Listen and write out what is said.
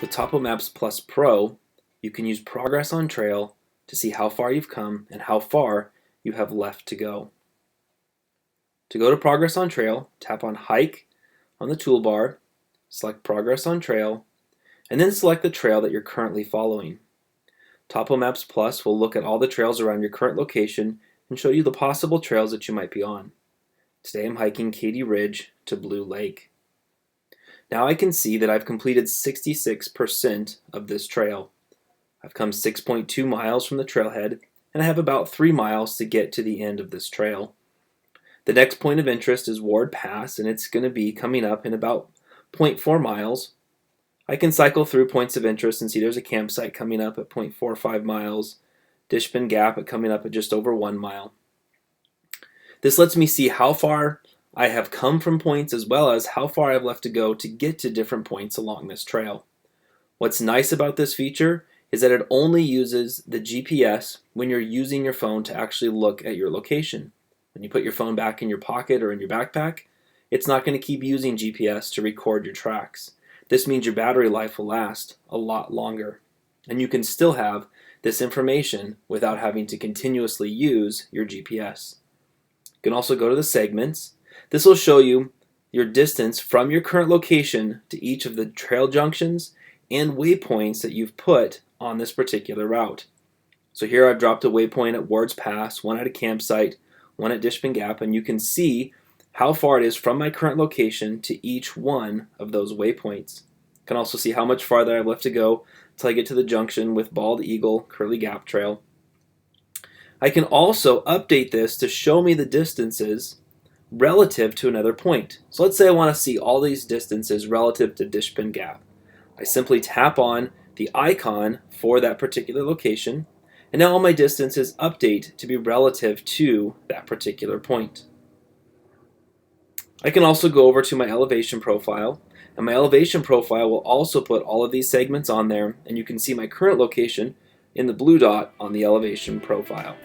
With Topo Maps Plus Pro, you can use Progress on Trail to see how far you've come and how far you have left to go. To go to Progress on Trail, tap on Hike on the toolbar, select Progress on Trail, and then select the trail that you're currently following. Topo Maps Plus will look at all the trails around your current location and show you the possible trails that you might be on. Today I'm hiking Katy Ridge to Blue Lake. Now I can see that I've completed 66% of this trail. I've come 6.2 miles from the trailhead, and I have about 3 miles to get to the end of this trail. The next point of interest is Ward Pass, and it's going to be coming up in about 0.4 miles. I can cycle through points of interest and see there's a campsite coming up at 0.45 miles, Dishpan Gap coming up at just over 1 mile. This lets me see how far I have come from points as well as how far I have left to go to get to different points along this trail. What's nice about this feature is that it only uses the GPS when you're using your phone to actually look at your location. When you put your phone back in your pocket or in your backpack, it's not going to keep using GPS to record your tracks. This means your battery life will last a lot longer, and you can still have this information without having to continuously use your GPS. You can also go to the segments. This will show you your distance from your current location to each of the trail junctions and waypoints that you've put on this particular route. So here I've dropped a waypoint at Ward's Pass, one at a campsite, one at Dishpan Gap, and you can see how far it is from my current location to each one of those waypoints. You can also see how much farther I've left to go until I get to the junction with Bald Eagle Curly Gap Trail. I can also update this to show me the distances relative to another point. So let's say I want to see all these distances relative to Dishpan Gap. I simply tap on the icon for that particular location, and now all my distances update to be relative to that particular point. I can also go over to my elevation profile, and my elevation profile will also put all of these segments on there, and you can see my current location in the blue dot on the elevation profile.